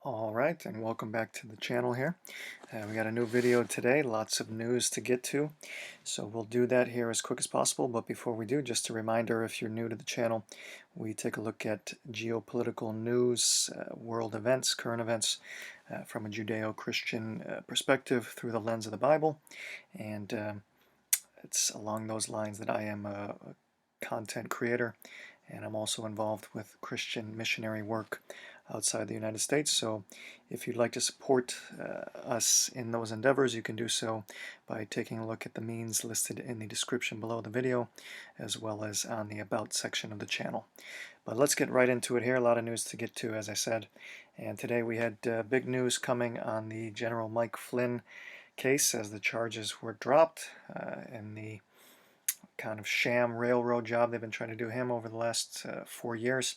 All right, and welcome back to the channel here. We got a new video today, lots of news to get to. So we'll do that here as quick as possible. But before we do, just a reminder, if you're new to the channel, we take a look at geopolitical news, world events, current events from a Judeo-Christian perspective through the lens of the Bible. And it's along those lines that I am a content creator, and I'm also involved with Christian missionary work outside the United States. So if you'd like to support us in those endeavors, you can do so by taking a look at the means listed in the description below the video, as well as on the About section of the channel. But let's get right into it here. A lot of news to get to, as I said. And today we had big news coming on the General Mike Flynn case as the charges were dropped in the kind of sham railroad job they've been trying to do him over the last 4 years.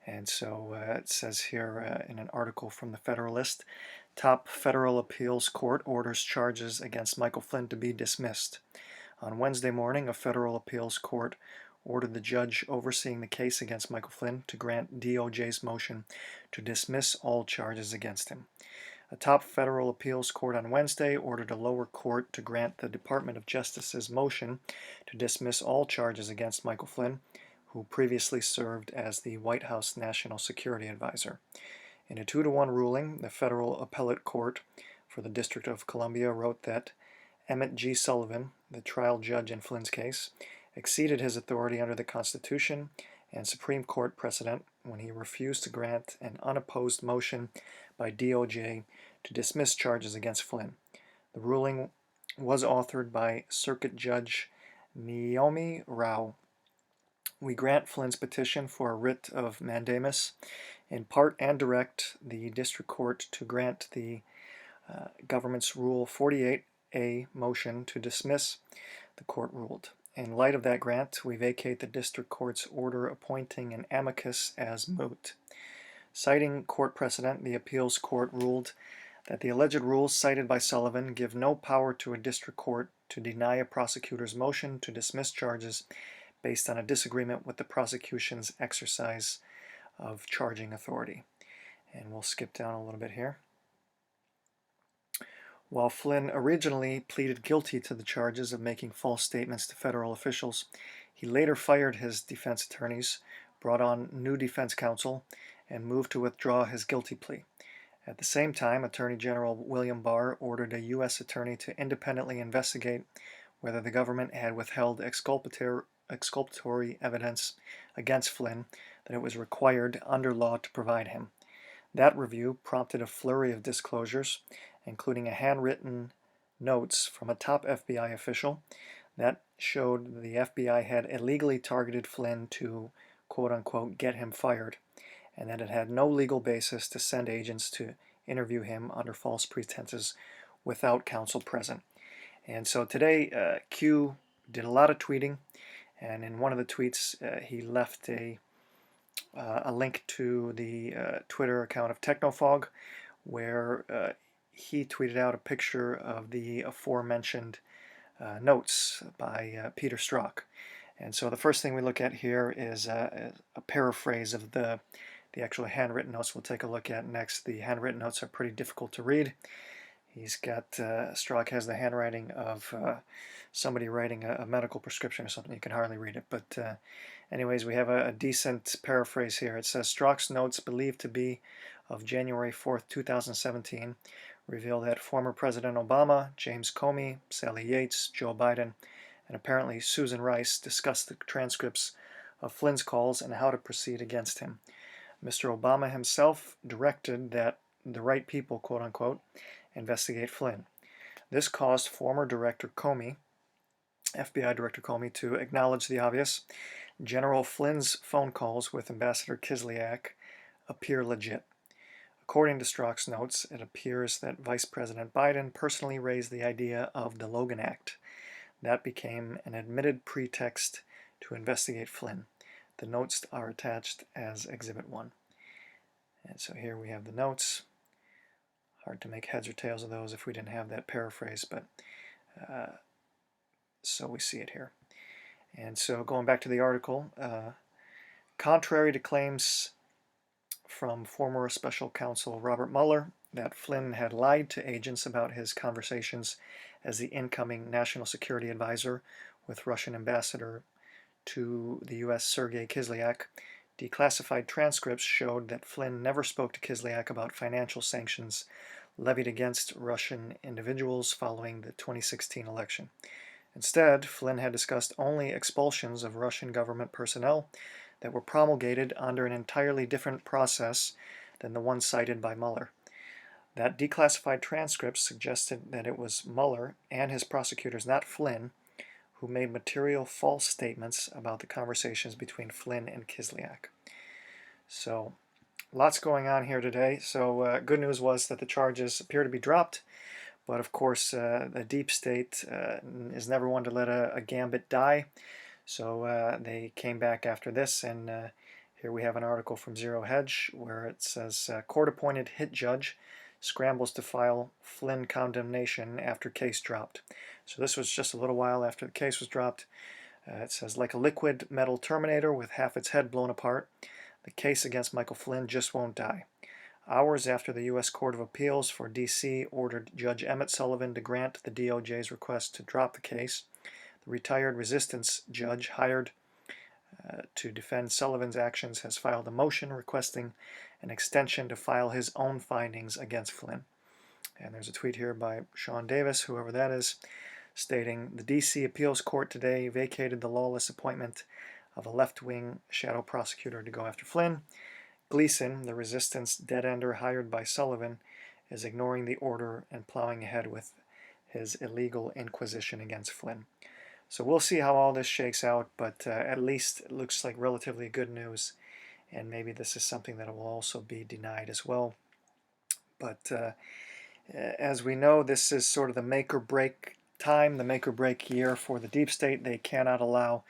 And so it says here in an article from the Federalist, top federal appeals court orders charges against Michael Flynn to be dismissed. On Wednesday morning, a federal appeals court ordered the judge overseeing the case against Michael Flynn to grant DOJ's motion to dismiss all charges against him. A top federal appeals court on Wednesday ordered a lower court to grant the Department of Justice's motion to dismiss all charges against Michael Flynn, who previously served as the White House National Security Advisor. In a 2-to-1 ruling, the federal appellate court for the District of Columbia wrote that Emmett G. Sullivan, the trial judge in Flynn's case, exceeded his authority under the Constitution and Supreme Court precedent when he refused to grant an unopposed motion by DOJ to dismiss charges against Flynn. The ruling was authored by Circuit Judge Naomi Rao. We grant Flynn's petition for a writ of mandamus in part and direct the district court to grant the government's Rule 48A motion to dismiss, the court ruled. In light of that grant, we vacate the district court's order appointing an amicus as moot. Citing court precedent, the appeals court ruled that the alleged rules cited by Sullivan give no power to a district court to deny a prosecutor's motion to dismiss charges based on a disagreement with the prosecution's exercise of charging authority. And we'll skip down a little bit here. While Flynn originally pleaded guilty to the charges of making false statements to federal officials, he later fired his defense attorneys, brought on new defense counsel, and moved to withdraw his guilty plea. At the same time, Attorney General William Barr ordered a U.S. attorney to independently investigate whether the government had withheld exculpatory evidence against Flynn that it was required under law to provide him. That review prompted a flurry of disclosures, including a handwritten notes from a top FBI official that showed the FBI had illegally targeted Flynn to, quote-unquote, get him fired, and that it had no legal basis to send agents to interview him under false pretenses without counsel present. And so today, Q did a lot of tweeting, and in one of the tweets, he left a link to the Twitter account of Technofog, where he tweeted out a picture of the aforementioned notes by Peter Strzok. And so the first thing we look at here is a paraphrase of the actual handwritten notes we'll take a look at next. The handwritten notes are pretty difficult to read. He's got, Strzok has the handwriting of somebody writing a medical prescription or something. You can hardly read it. But anyways, we have a decent paraphrase here. It says, Strzok's notes believed to be of January 4th, 2017, reveal that former President Obama, James Comey, Sally Yates, Joe Biden, and apparently Susan Rice discussed the transcripts of Flynn's calls and how to proceed against him. Mr. Obama himself directed that the right people, quote-unquote, investigate Flynn. This caused former Director Comey, FBI Director Comey, to acknowledge the obvious. General Flynn's phone calls with Ambassador Kislyak appear legit. According to Strzok's notes, it appears that Vice President Biden personally raised the idea of the Logan Act. That became an admitted pretext to investigate Flynn. The notes are attached as Exhibit 1. And so here we have the notes. Hard to make heads or tails of those if we didn't have that paraphrase, but so we see it here. And so going back to the article, contrary to claims from former special counsel Robert Mueller that Flynn had lied to agents about his conversations as the incoming national security advisor with Russian ambassador to the U.S. Sergei Kislyak. Declassified transcripts showed that Flynn never spoke to Kislyak about financial sanctions levied against Russian individuals following the 2016 election. Instead, Flynn had discussed only expulsions of Russian government personnel that were promulgated under an entirely different process than the one cited by Mueller. That declassified transcript suggested that it was Mueller and his prosecutors, not Flynn, who made material false statements about the conversations between Flynn and Kislyak. So, lots going on here today. So, good news was that the charges appear to be dropped, but of course, the deep state is never one to let a gambit die. So, they came back after this, and here we have an article from Zero Hedge where it says, court-appointed hit judge scrambles to file Flynn condemnation after case dropped. So this was just a little while after the case was dropped. It says, like a liquid metal Terminator with half its head blown apart, the case against Michael Flynn just won't die. Hours after the U.S. Court of Appeals for D.C. ordered Judge Emmett Sullivan to grant the DOJ's request to drop the case, the retired resistance judge hired to defend Sullivan's actions has filed a motion requesting an extension to file his own findings against Flynn. And there's a tweet here by Sean Davis, whoever that is, stating, the D.C. Appeals Court today vacated the lawless appointment of a left-wing shadow prosecutor to go after Flynn. Gleason, the resistance dead-ender hired by Sullivan, is ignoring the order and plowing ahead with his illegal inquisition against Flynn. So we'll see how all this shakes out, but at least it looks like relatively good news, and maybe this is something that will also be denied as well. But as we know, this is sort of the make or break time, the make or break year for the deep state. They cannot allow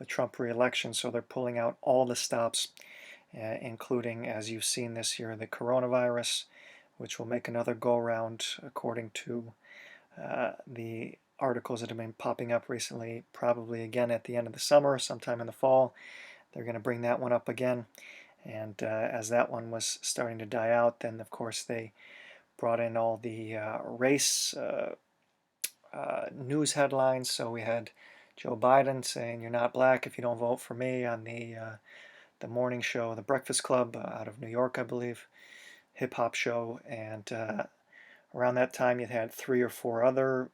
a Trump re-election, so they're pulling out all the stops, including, as you've seen this year, the coronavirus, which will make another go-round according to the articles that have been popping up recently, probably again at the end of the summer, sometime in the fall. They're going to bring that one up again. And as that one was starting to die out, then of course they brought in all the race news headlines. So we had Joe Biden saying, "You're not black if you don't vote for me," on the morning show, The Breakfast Club, out of New York, I believe, hip-hop show. And around that time, you had 3 or 4 other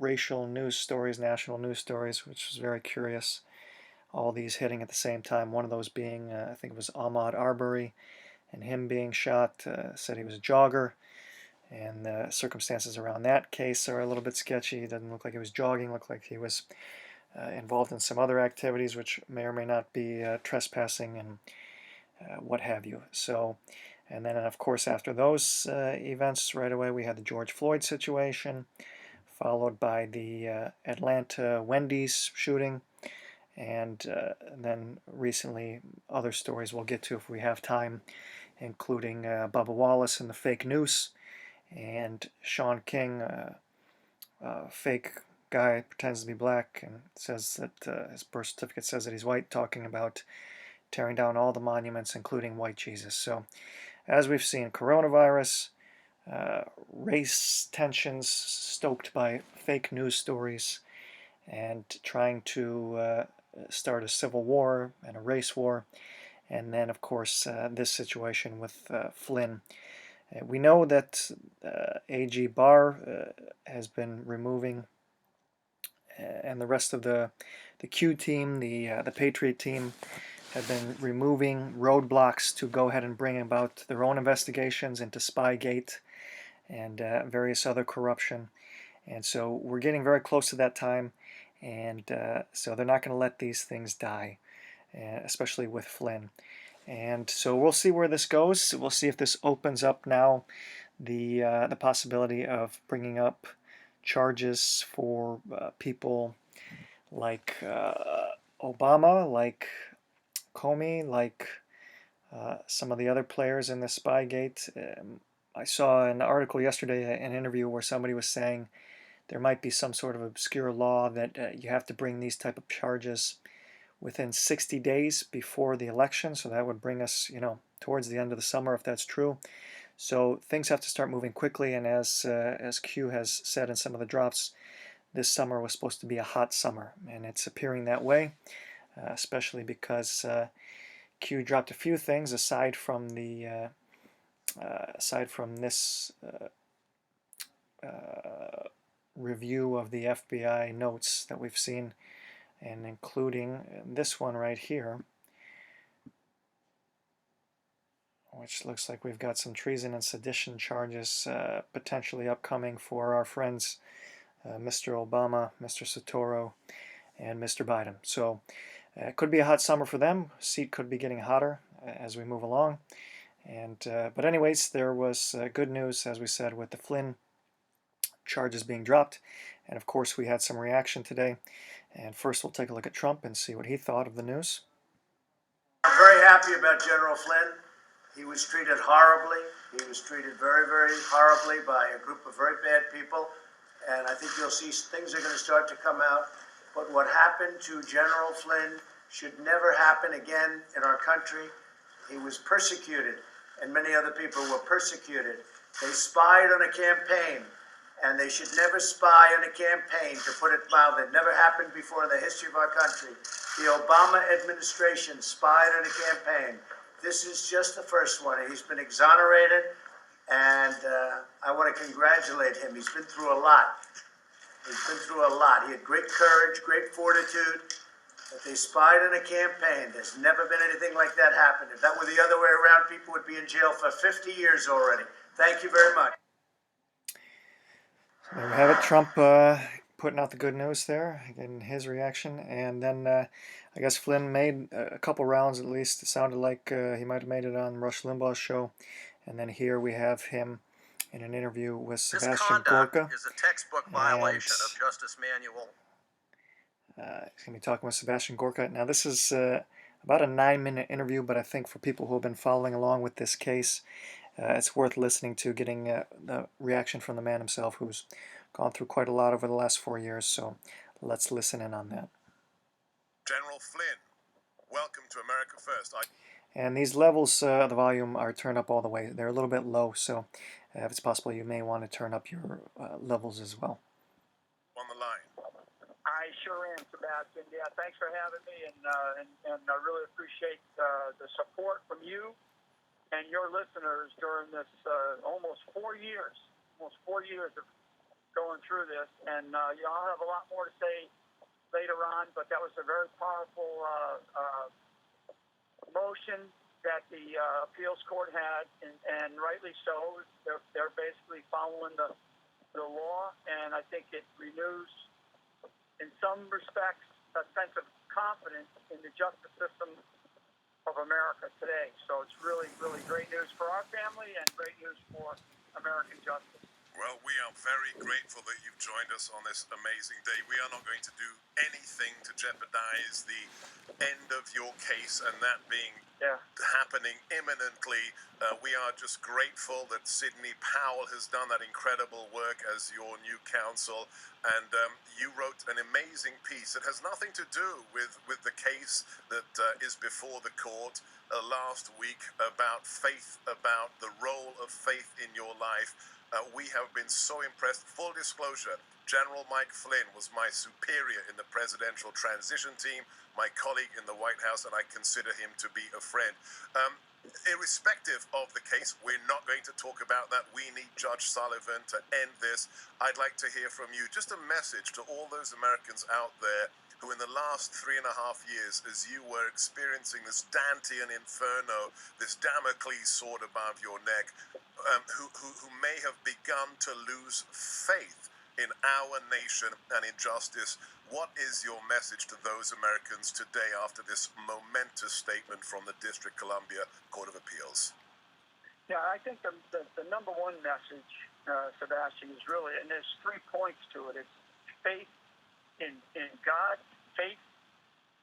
racial news stories, national news stories, which was very curious. All these hitting at the same time. One of those being, I think it was Ahmaud Arbery, and him being shot, said he was a jogger. And the circumstances around that case are a little bit sketchy. It doesn't look like he was jogging, looked like he was involved in some other activities which may or may not be trespassing and what have you. So, and then of course after those events right away we had the George Floyd situation, followed by the Atlanta Wendy's shooting, and then recently other stories we'll get to if we have time, including Bubba Wallace and the fake news, and Sean King, fake guy, pretends to be black and says that his birth certificate says that he's white, talking about tearing down all the monuments, including white Jesus. So, as we've seen, coronavirus, race tensions stoked by fake news stories, and trying to start a civil war and a race war, and then, of course, this situation with Flynn. We know that AG Barr has been removing, and the rest of the Q team, the Patriot team, have been removing roadblocks to go ahead and bring about their own investigations into Spygate and various other corruption. And so we're getting very close to that time, and so they're not going to let these things die, especially with Flynn. And so we'll see where this goes. We'll see if this opens up now the possibility of bringing up charges for people like Obama, like Comey, like some of the other players in the Spygate. I saw an article yesterday, an interview where somebody was saying there might be some sort of obscure law that you have to bring these type of charges within 60 days before the election. So that would bring us, towards the end of the summer if that's true. So things have to start moving quickly. And as Q has said in some of the drops, this summer was supposed to be a hot summer, and it's appearing that way, especially because Q dropped a few things aside from this review of the FBI notes that we've seen, and including this one right here, which looks like we've got some treason and sedition charges potentially upcoming for our friends Mr. Obama, Mr. Sotoro, and Mr. Biden. So it could be a hot summer for them. Seat could be getting hotter as we move along. And but anyways, there was good news, as we said, with the Flynn charges being dropped. And of course, we had some reaction today. And first, we'll take a look at Trump and see what he thought of the news. I'm very happy about General Flynn. He was treated horribly. He was treated very, very horribly by a group of very bad people. And I think you'll see things are going to start to come out. But what happened to General Flynn should never happen again in our country. He was persecuted, and many other people were persecuted. They spied on a campaign, and they should never spy on a campaign, to put it mildly. It never happened before in the history of our country. The Obama administration spied on a campaign. This is just the first one. He's been exonerated, and I want to congratulate him. He's been through a lot. He's been through a lot. He had great courage, great fortitude. But they spied on a campaign. There's never been anything like that happen. If that were the other way around, people would be in jail for 50 years already. Thank you very much. There we have it. Trump putting out the good news there in his reaction. And then I guess Flynn made a couple rounds at least. It sounded like he might have made it on Rush Limbaugh's show. And then here we have him in an interview with Sebastian Gorka. This conduct is a textbook violation of Justice Manual. He's going to be talking with Sebastian Gorka. Now this is about a 9-minute interview, but I think for people who have been following along with this case, it's worth listening to, getting the reaction from the man himself, who's gone through quite a lot over the last 4 years. So let's listen in on that. General Flynn, welcome to America First. And these levels of the volume are turned up all the way. They're a little bit low, so if it's possible, you may want to turn up your levels as well. On the line. I sure am, Sebastian. Yeah, thanks for having me, and I really appreciate the support from you and your listeners during this almost 4 years of going through this. And I'll have a lot more to say later on, but that was a very powerful motion that the appeals court had, and rightly so. They're basically following the law, and I think it renews, in some respects, a sense of confidence in the justice system of America today. So it's really, really great news for our family and great news for American justice. Well, we are very grateful that you've joined us on this amazing day. We are not going to do anything to jeopardize the end of your case, and that being happening imminently. We are just grateful that Sidney Powell has done that incredible work as your new counsel, and you wrote an amazing piece that has nothing to do with the case that is before the court last week, about faith, about the role of faith in your life. We have been so impressed. Full disclosure, General Mike Flynn was my superior in the presidential transition team, my colleague in the White House, and I consider him to be a friend. Irrespective of the case, we're not going to talk about that. We need Judge Sullivan to end this. I'd like to hear from you. Just a message to all those Americans out there who in the last 3.5 years, as you were experiencing this Dantean inferno, this Damocles sword above your neck, who may have begun to lose faith in our nation and in justice. What is your message to those Americans today after this momentous statement from the District Columbia Court of Appeals? Yeah, I think the number one message, Sebastian, is really, and there's 3 points to it. It's faith in God, faith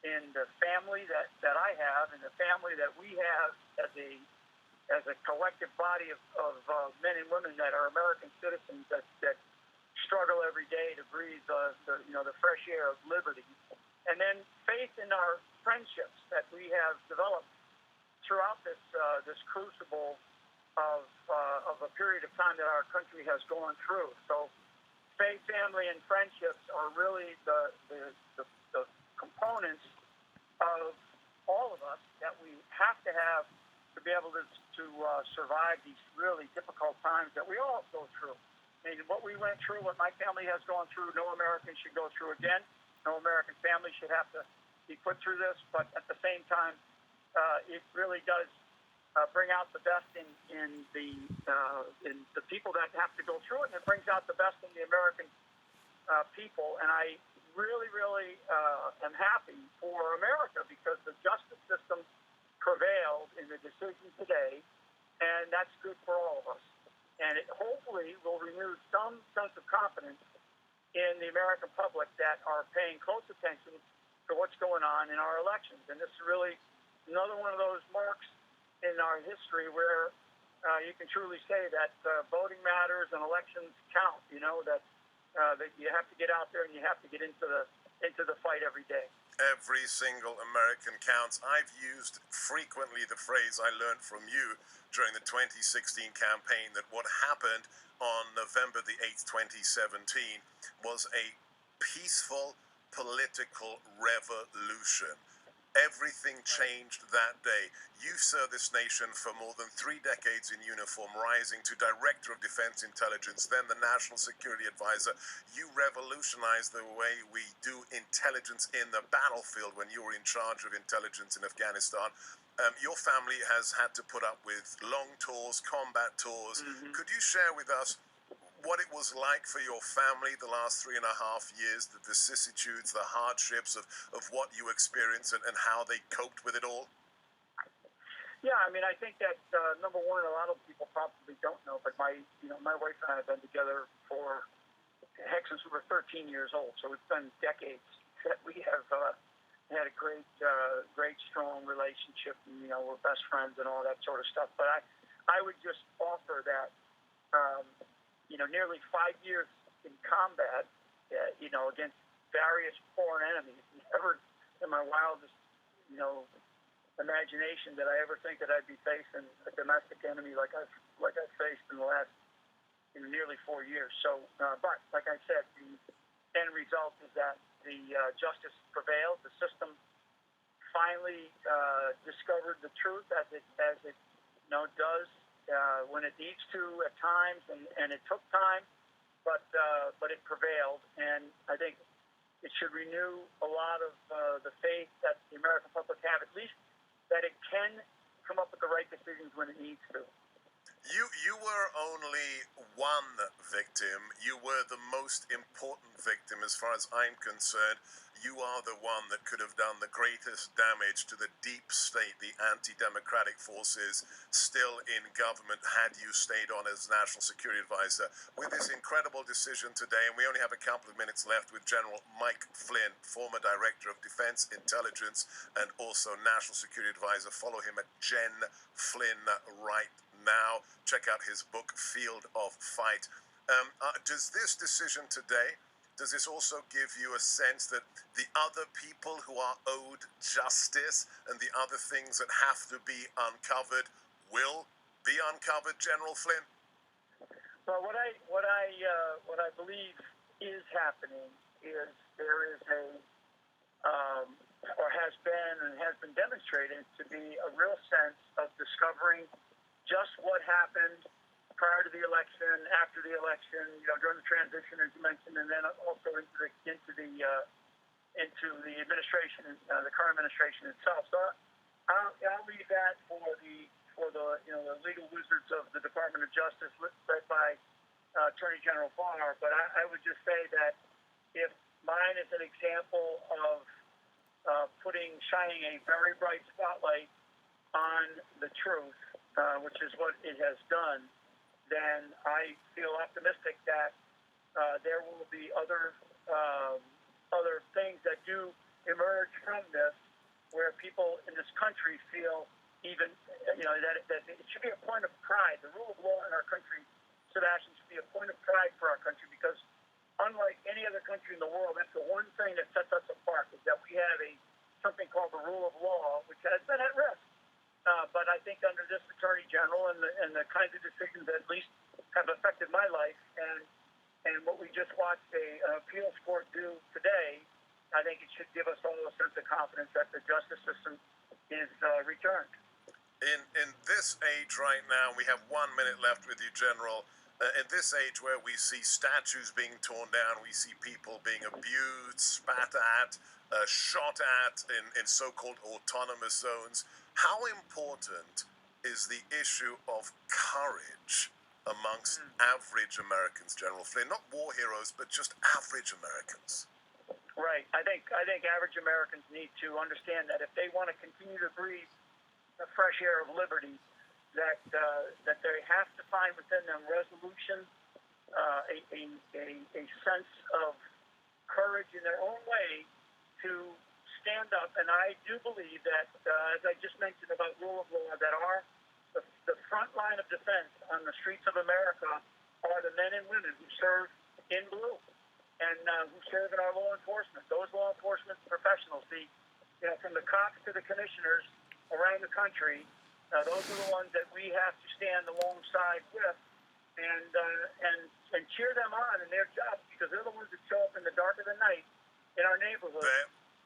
in the family that I have, and the family that we have as a collective body of men and women that are American citizens that struggle every day to breathe the fresh air of liberty. and then faith in our friendships that we have developed throughout this crucible of a period of time that our country has gone through. So faith, family, and friendships are really the components of all of us that we have to be able to survive these really difficult times that we all go through. I mean, what we went through, what my family has gone through, no American should go through again. No American family should have to be put through this. But at the same time, it really does bring out the best in the people that have to go through it, and it brings out the best in the American people. And I really, really am happy for America because the justice system prevailed in the decision today, and that's good for all of us. And it hopefully will renew some sense of confidence in the American public that are paying close attention to what's going on in our elections. And this is really another one of those marks in our history where you can truly say that voting matters and elections count. You know that you have to get out there and you have to get into the fight every day. Every single American counts. I've used frequently the phrase I learned from you during the 2016 campaign that what happened on November the 8th, 2017 was a peaceful political revolution. Everything changed that day. You served this nation for more than 3 decades in uniform, rising to Director of Defense Intelligence, then the National Security Advisor. You revolutionized the way we do intelligence in the battlefield when you were in charge of intelligence in Afghanistan. Your family has had to put up with long tours, combat tours. Mm-hmm. Could you share with us what it was like for your family the last 3.5 years, the vicissitudes, the hardships of what you experienced and how they coped with it all? Yeah, I mean, I think that, number one, a lot of people probably don't know, but my wife and I have been together for, since we were 13 years old, so it's been decades that we have had a great, strong relationship, and, we're best friends and all that sort of stuff. But I would just offer that, nearly 5 years in combat, against various foreign enemies. Never in my wildest, imagination did I ever think that I'd be facing a domestic enemy like I've faced in the last nearly 4 years. So, but like I said, the end result is that the justice prevailed. The system finally discovered the truth as it does. When it needs to at times, and it took time, but it prevailed, and I think it should renew a lot of the faith that the American public have, at least that it can come up with the right decisions when it needs to. You were only one victim. You were the most important victim as far as I'm concerned. You are the one that could have done the greatest damage to the deep state, the anti-democratic forces still in government had you stayed on as National Security Advisor. With this incredible decision today, and we only have a couple of minutes left with General Mike Flynn, former Director of Defense Intelligence and also National Security Advisor. Follow him at Gen Flynn right now. Check out his book, Field of Fight. Does this decision today, does this also give you a sense that the other people who are owed justice and the other things that have to be uncovered will be uncovered, General Flynn? Well, what I believe is happening is there is or has been demonstrated to be a real sense of discovering just what happened prior to the election, after the election, during the transition, as you mentioned, and then also into the administration, the current administration itself. So I'll leave that for the legal wizards of the Department of Justice, led by Attorney General Barr. But I would just say that if mine is an example of shining a very bright spotlight on the truth, which is what it has done, then I feel optimistic that there will be other things that do emerge from this, where people in this country feel even, that it should be a point of pride. The rule of law in our country, Sebastian, should be a point of pride for our country, because unlike any other country in the world, that's the one thing that sets us apart, is that we have something called the rule of law, which has been at risk. But I think under this Attorney General and the kinds of decisions that at least have affected my life and what we just watched an appeals court do today, I think it should give us all a sense of confidence that the justice system is returned. In this age right now, we have 1 minute left with you, General. In this age where we see statues being torn down, we see people being abused, spat at, shot at in so-called autonomous zones, how important is the issue of courage amongst average Americans, General Flynn? Not war heroes, but just average Americans. Right. I think average Americans need to understand that if they want to continue to breathe the fresh air of liberty, that they have to find within them resolution, a sense of courage in their own way to stand up. And I do believe that, as I just mentioned about rule of law, that the front line of defense on the streets of America are the men and women who serve in blue and who serve in our law enforcement. Those law enforcement professionals, from the cops to the commissioners around the country, those are the ones that we have to stand alongside with and cheer them on in their jobs, because they're the ones that show up in the dark of the night in our neighborhood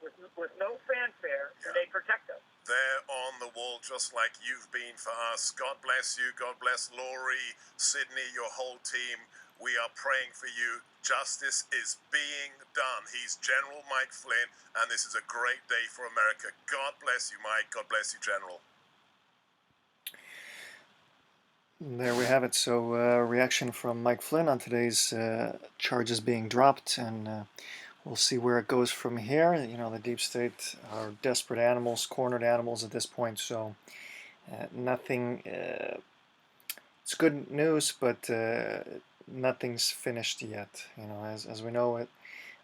with no fanfare, and they protect us. They're on the wall just like you've been for us. God bless you. God bless Laurie, Sydney, your whole team. We are praying for you. Justice is being done. He's General Mike Flynn, and this is a great day for America. God bless you, Mike. God bless you, General. There we have it. So reaction from Mike Flynn on today's charges being dropped, and we'll see where it goes from here. The deep state are desperate animals, cornered animals at this point, so nothing, it's good news, but nothing's finished yet. As we know it,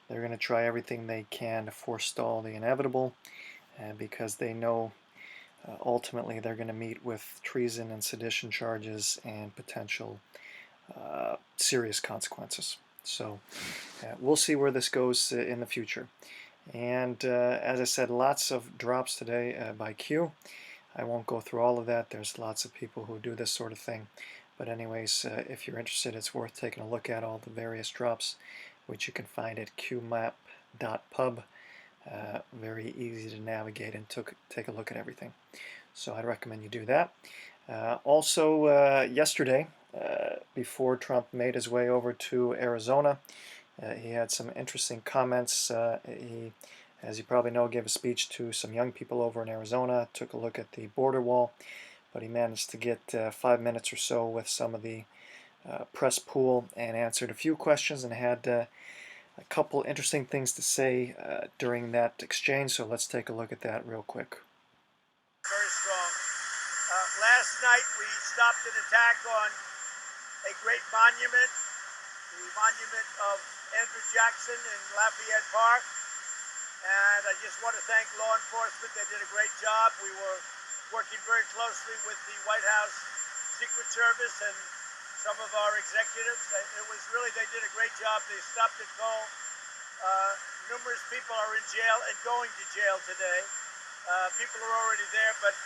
they're going to try everything they can to forestall the inevitable, because they know ultimately they're going to meet with treason and sedition charges and potential serious consequences. So we'll see where this goes in the future. And as I said, lots of drops today by Q. I won't go through all of that. There's lots of people who do this sort of thing. But anyways, if you're interested, it's worth taking a look at all the various drops, which you can find at qmap.pub. Very easy to navigate and take a look at everything. So I'd recommend you do that. Also, yesterday, before Trump made his way over to Arizona, he had some interesting comments. He, as you probably know, gave a speech to some young people over in Arizona, took a look at the border wall, but he managed to get 5 minutes or so with some of the press pool and answered a few questions and had a couple interesting things to say during that exchange, so let's take a look at that real quick. Very strong. Last night we stopped an attack on a great monument, the monument of Andrew Jackson in Lafayette Park. And I just want to thank law enforcement. They did a great job. We were working very closely with the White House Secret Service and some of our executives. It was really, they did a great job. They stopped it cold. Numerous people are in jail and going to jail today. People are already there, but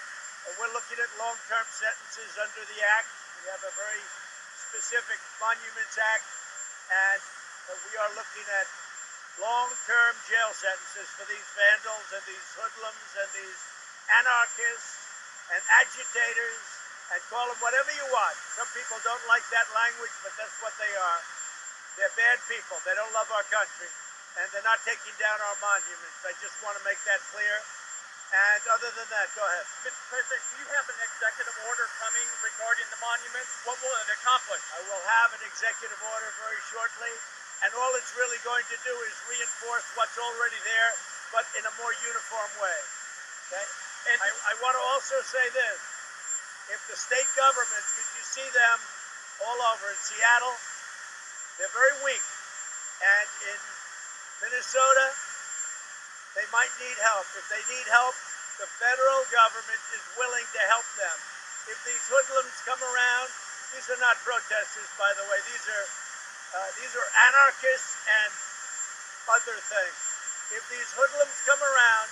we're looking at long-term sentences under the Act. We have a very specific Monuments Act, and we are looking at long-term jail sentences for these vandals and these hoodlums and these anarchists and agitators, and call them whatever you want. Some people don't like that language, but that's what they are. They're bad people. They don't love our country, and they're not taking down our monuments. I just want to make that clear. And other than that, go ahead. Mr. President, do you have an executive order coming regarding the monuments? What will it accomplish? I will have an executive order very shortly, and all it's really going to do is reinforce what's already there, but in a more uniform way. Okay? And I want to also say this. If the state governments, because you see them all over in Seattle, they're very weak. And in Minnesota, they might need help. If they need help, the federal government is willing to help them. If these hoodlums come around, these are not protesters, by the way. These are These are anarchists and other things. If these hoodlums come around,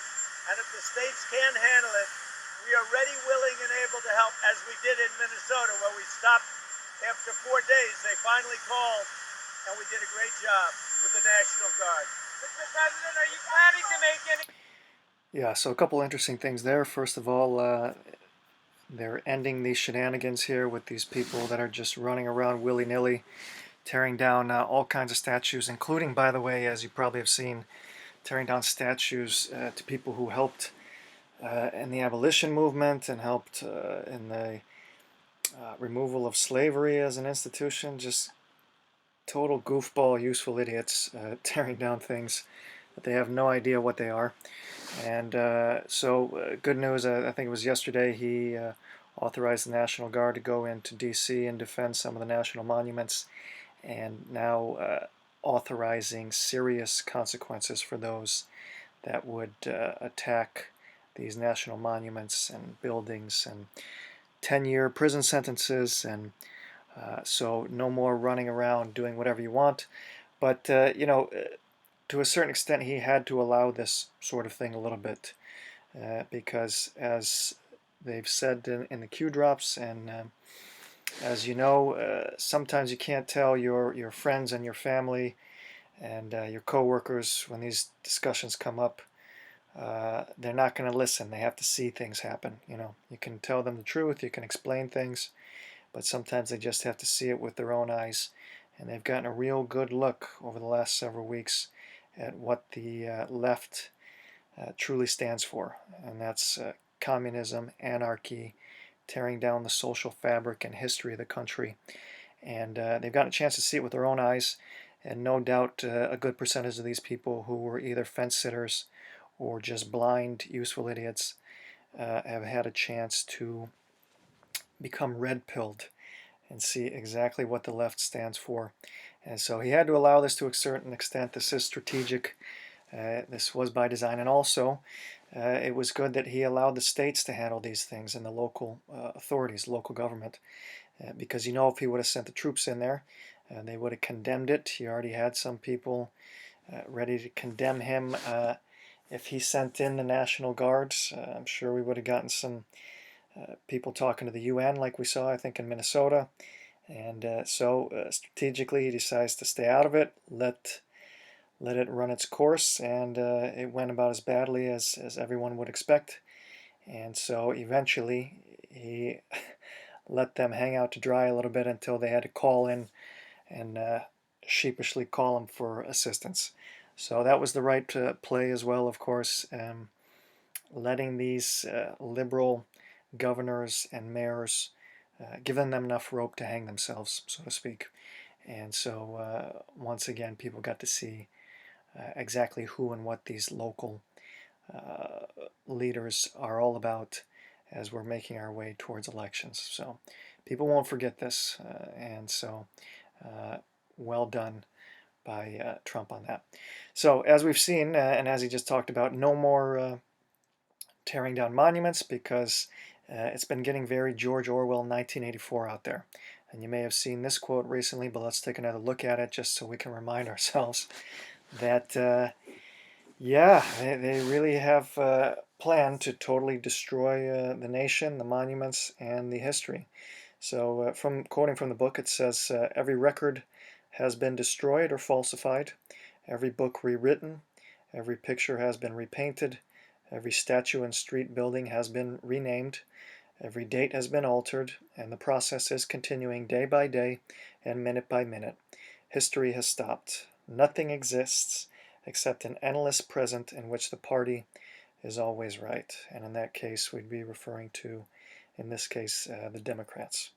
and if the states can't handle it, we are ready, willing, and able to help, as we did in Minnesota, where we stopped after 4 days. They finally called, and we did a great job with the National Guard. Mr. President, are you planning to make any... Yeah, so a couple interesting things there. First of all, they're ending these shenanigans here with these people that are just running around willy-nilly, tearing down all kinds of statues, including, by the way, as you probably have seen, tearing down statues to people who helped in the abolition movement and helped in the removal of slavery as an institution. Just total goofball, useful idiots tearing down things that they have no idea what they are. And so good news, I think it was yesterday, he authorized the National Guard to go into D.C. and defend some of the national monuments, and now authorizing serious consequences for those that would attack these national monuments and buildings, and 10-year prison sentences, and so no more running around doing whatever you want. But, to a certain extent, he had to allow this sort of thing a little bit because, as they've said in the Q drops, and as you know, sometimes you can't tell your friends and your family and your coworkers when these discussions come up. They're not going to listen. They have to see things happen. You can tell them the truth, you can explain things, but sometimes they just have to see it with their own eyes. And they've gotten a real good look over the last several weeks at what the left truly stands for, and that's communism, anarchy, tearing down the social fabric and history of the country. And they've gotten a chance to see it with their own eyes, and no doubt a good percentage of these people who were either fence sitters or just blind, useful idiots have had a chance to become red-pilled and see exactly what the left stands for. And so he had to allow this to a certain extent. This is strategic. This was by design. And also, it was good that he allowed the states to handle these things and the local authorities, local government. Because, if he would have sent the troops in there, they would have condemned it. He already had some people ready to condemn him. If he sent in the National Guards, I'm sure we would have gotten some people talking to the UN like we saw, I think, in Minnesota. And so strategically he decides to stay out of it, let it run its course, and it went about as badly as everyone would expect. And so eventually he let them hang out to dry a little bit until they had to call in and sheepishly call him for assistance. So that was the right play as well, of course, letting these liberal governors and mayors, giving them enough rope to hang themselves, so to speak. And so once again, people got to see exactly who and what these local leaders are all about as we're making our way towards elections. So people won't forget this, and so well done by Trump on that. So as we've seen, and as he just talked about, no more tearing down monuments, because it's been getting very George Orwell 1984 out there. And you may have seen this quote recently, but let's take another look at it just so we can remind ourselves that, yeah, they really have planned to totally destroy the nation, the monuments, and the history. So quoting from the book, it says, every record has been destroyed or falsified, every book rewritten, every picture has been repainted, every statue and street building has been renamed, every date has been altered, and the process is continuing day by day and minute by minute. History has stopped. Nothing exists except an endless present in which the party is always right. And in that case, we'd be referring to, in this case, the Democrats.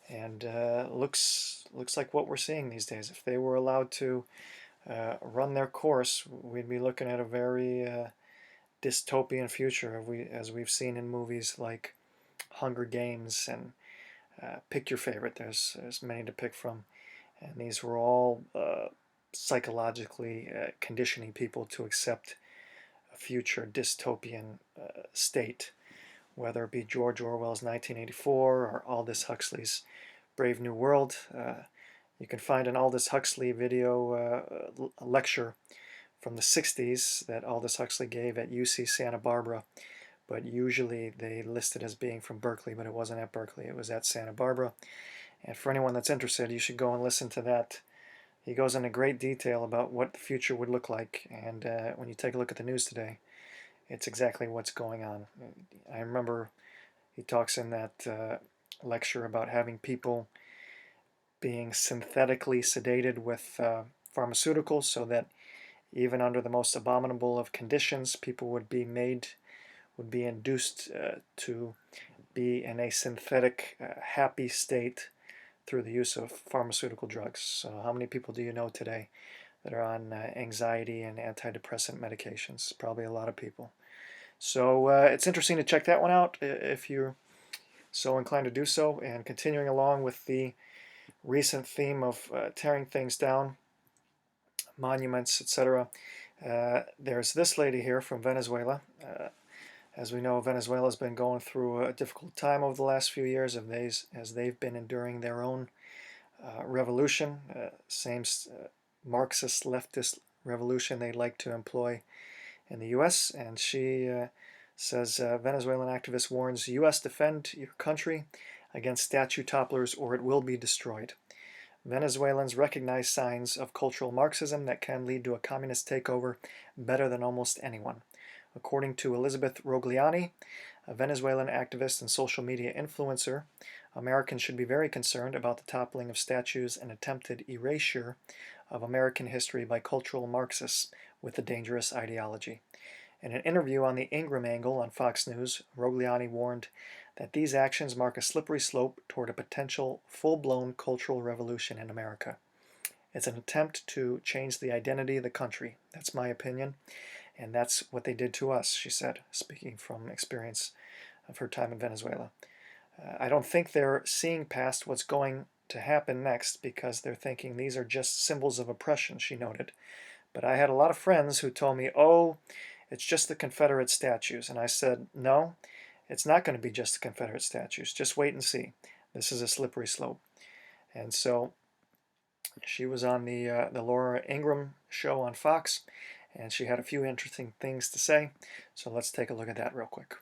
And looks like what we're seeing these days. If they were allowed to run their course, we'd be looking at a very dystopian future, as we've seen in movies like Hunger Games and pick your favorite. There's many to pick from, and these were all psychologically conditioning people to accept a future dystopian state, whether it be George Orwell's 1984 or Aldous Huxley's Brave New World. You can find an Aldous Huxley video lecture from the 60s that Aldous Huxley gave at UC Santa Barbara, but usually they list it as being from Berkeley, but it wasn't at Berkeley, it was at Santa Barbara. And for anyone that's interested, you should go and listen to that. He goes into great detail about what the future would look like, and when you take a look at the news today, it's exactly what's going on. I remember he talks in that lecture about having people being synthetically sedated with pharmaceuticals so that even under the most abominable of conditions, people would be induced to be in a synthetic, happy state through the use of pharmaceutical drugs. So how many people do you know today that are on anxiety and antidepressant medications? Probably a lot of people. So it's interesting to check that one out if you're so inclined to do so. And continuing along with the recent theme of tearing things down, monuments, etc. There's this lady here from Venezuela. As we know, Venezuela has been going through a difficult time over the last few years as they've been enduring their own revolution, same Marxist leftist revolution they like to employ in the U.S. And she says, Venezuelan activist warns U.S. defend your country against statue topplers or it will be destroyed. Venezuelans recognize signs of cultural Marxism that can lead to a communist takeover better than almost anyone. According to Elizabeth Rogliani, a Venezuelan activist and social media influencer, Americans should be very concerned about the toppling of statues and attempted erasure of American history by cultural Marxists with a dangerous ideology. In an interview on the Ingram Angle on Fox News, Rogliani warned that these actions mark a slippery slope toward a potential full-blown cultural revolution in America. It's an attempt to change the identity of the country. That's my opinion, and that's what they did to us, she said, speaking from experience of her time in Venezuela. I don't think they're seeing past what's going to happen next because they're thinking these are just symbols of oppression, she noted. But I had a lot of friends who told me, oh, it's just the Confederate statues. And I said, no, it's not going to be just the Confederate statues. Just wait and see. This is a slippery slope. And so she was on the Laura Ingraham show on Fox, and she had a few interesting things to say. So let's take a look at that real quick.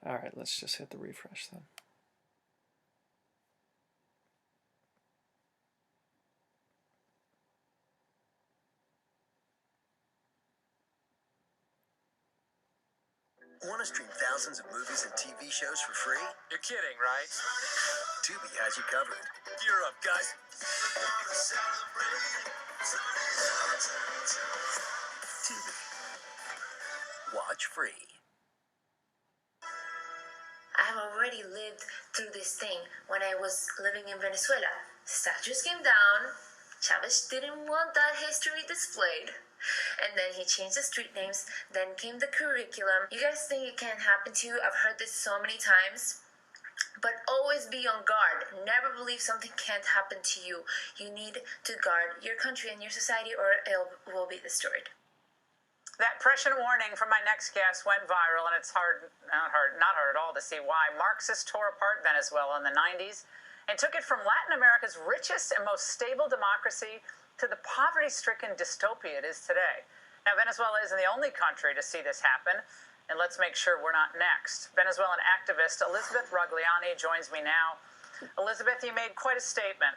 All right, let's just hit the refresh then. Want to stream thousands of movies and TV shows for free? You're kidding, right? Tubi has you covered. Gear up, guys. Tubi. Watch free. I have already lived through this thing when I was living in Venezuela. Statues came down. Chavez didn't want that history displayed. And then he changed the street names. Then came the curriculum. You guys think it can't happen to you? I've heard this so many times. But always be on guard. Never believe something can't happen to you. You need to guard your country and your society or it will be destroyed. That prescient warning from my next guest went viral, and it's not hard at all to see why. Marxists tore apart Venezuela in the 90s and took it from Latin America's richest and most stable democracy to the poverty-stricken dystopia it is today. Now, Venezuela isn't the only country to see this happen, and let's make sure we're not next. Venezuelan activist Elizabeth Rogliani joins me now. Elizabeth, you made quite a statement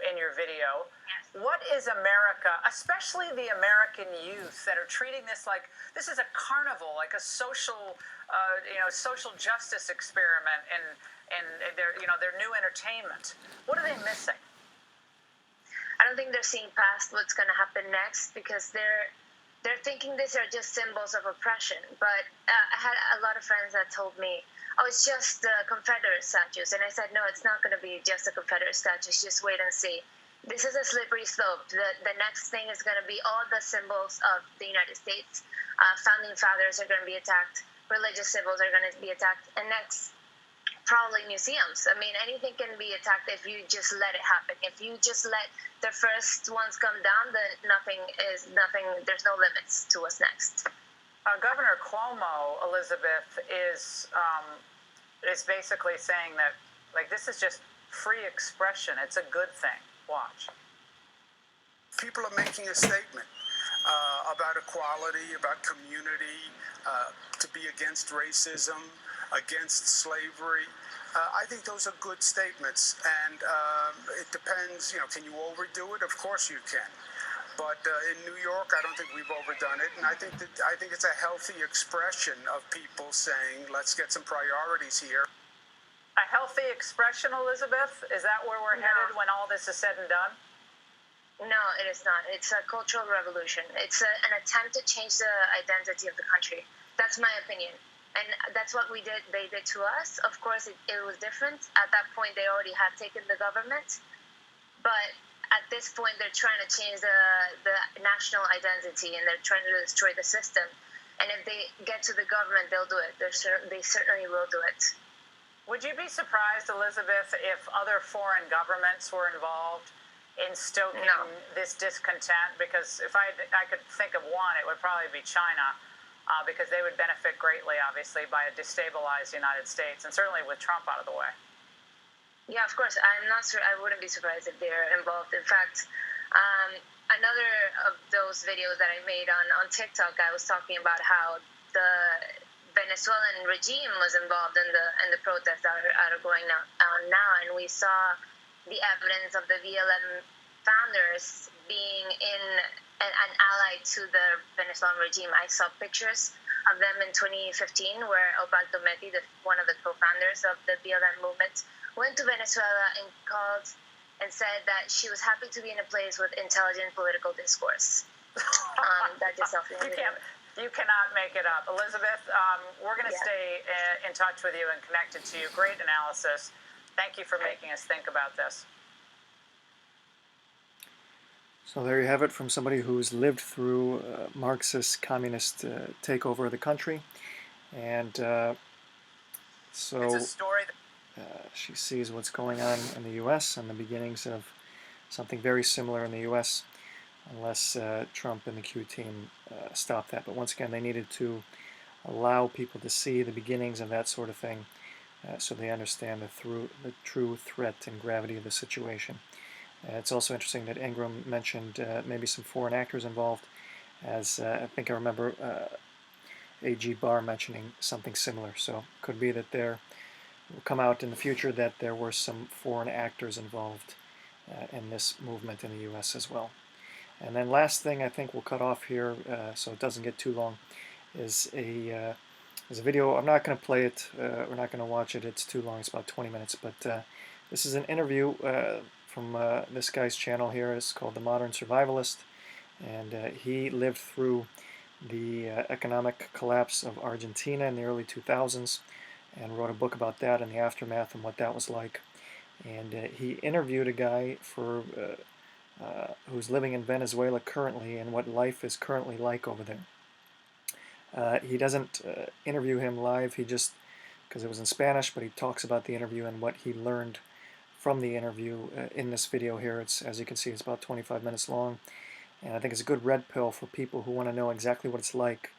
in your video. Yes. What is America, especially the American youth that are treating this like this is a carnival, like a social, social justice experiment, and their new entertainment? What are they missing? I don't think they're seeing past what's going to happen next because they're thinking these are just symbols of oppression. But I had a lot of friends that told me, oh, it's just the Confederate statues. And I said, no, it's not going to be just the Confederate statues. Just wait and see. This is a slippery slope. The next thing is going to be all the symbols of the United States. Founding fathers are going to be attacked. Religious symbols are going to be attacked. And next, probably museums. I mean, anything can be attacked if you just let it happen. If you just let the first ones come down, then nothing. There's no limits to what's next. Governor Cuomo, Elizabeth, is basically saying that, like, this is just free expression. It's a good thing. Watch. People are making a statement about equality, about community, to be against racism, against slavery. I think those are good statements, and it depends. Can you overdo it? Of course you can. But in New York, I don't think we've overdone it, and I think it's a healthy expression of people saying, "Let's get some priorities here." A healthy expression, Elizabeth? Is that where we're headed when all this is said and done? No, it is not. It's a cultural revolution. It's an attempt to change the identity of the country. That's my opinion. And that's what they did to us. Of course, it was different. At that point, they already had taken the government. But at this point, they're trying to change the national identity, and they're trying to destroy the system. And if they get to the government, they'll do it. They certainly will do it. Would you be surprised, Elizabeth, if other foreign governments were involved in stoking this discontent? Because if I could think of one, it would probably be China, because they would benefit greatly, obviously, by a destabilized United States, and certainly with Trump out of the way. Yeah, of course. I'm not sure. I wouldn't be surprised if they're involved. In fact, another of those videos that I made on TikTok, I was talking about how the Venezuelan regime was involved in the protests that are going on now, and we saw the evidence of the VLM founders being an ally to the Venezuelan regime. I saw pictures of them in 2015 where Osvaldo Meti, one of the co-founders of the BLM movement, went to Venezuela and called and said that she was happy to be in a place with intelligent political discourse. That just something you cannot make it up. Elizabeth, we're going to stay in touch with you and connected to you. Great analysis. Thank you for making us think about this. So there you have it from somebody who's lived through Marxist communist takeover of the country, and so It's a story she sees what's going on in the U.S. and the beginnings of something very similar in the U.S. unless Trump and the Q team stop that. But once again, they needed to allow people to see the beginnings of that sort of thing so they understand the true threat and gravity of the situation. It's also interesting that Ingram mentioned maybe some foreign actors involved, as I think I remember A.G. Barr mentioning something similar. So it could be that there will come out in the future that there were some foreign actors involved in this movement in the U.S. as well. And then last thing I think we'll cut off here so it doesn't get too long is a video. I'm not going to play it. We're not going to watch it. It's too long. It's about 20 minutes. But this is an interview from this guy's channel here. It's called The Modern Survivalist. And he lived through the economic collapse of Argentina in the early 2000s and wrote a book about that and the aftermath and what that was like. And he interviewed a guy who's living in Venezuela currently and what life is currently like over there. He doesn't interview him live, he just, because it was in Spanish, but he talks about the interview and what he learned from the interview in this video here. It's, as you can see, it's about 25 minutes long, and I think it's a good red pill for people who want to know exactly what it's like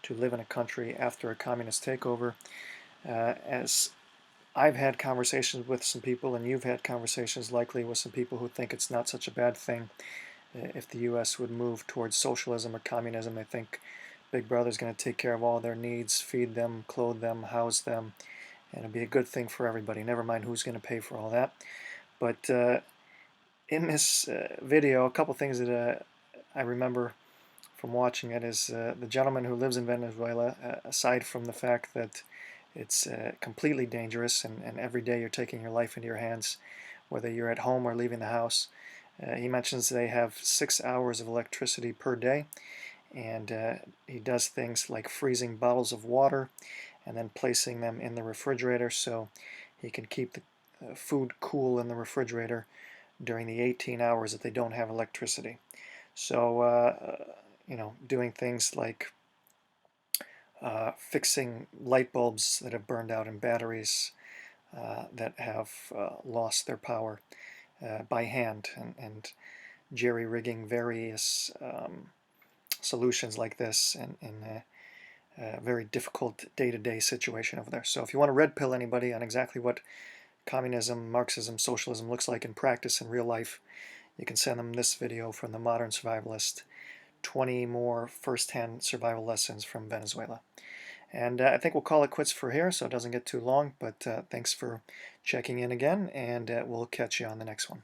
to live in a country after a communist takeover. As I've had conversations with some people, and you've had conversations likely with some people who think it's not such a bad thing if the U.S. would move towards socialism or communism. They think Big Brother's going to take care of all their needs, feed them, clothe them, house them, and it'll be a good thing for everybody. Never mind who's going to pay for all that. But in this video, a couple things that I remember from watching it is the gentleman who lives in Venezuela, aside from the fact that it's completely dangerous and every day you're taking your life into your hands, whether you're at home or leaving the house. He mentions they have 6 hours of electricity per day, and he does things like freezing bottles of water and then placing them in the refrigerator so he can keep the food cool in the refrigerator during the 18 hours that they don't have electricity. So, you know, doing things like fixing light bulbs that have burned out in batteries, that have lost their power by hand and jerry-rigging various solutions like this in a very difficult day-to-day situation over there. So if you want to red pill anybody on exactly what communism, Marxism, socialism looks like in practice in real life, you can send them this video from the Modern Survivalist, 20 more first-hand survival lessons from Venezuela. And I think we'll call it quits for here so it doesn't get too long, but thanks for checking in again, and we'll catch you on the next one.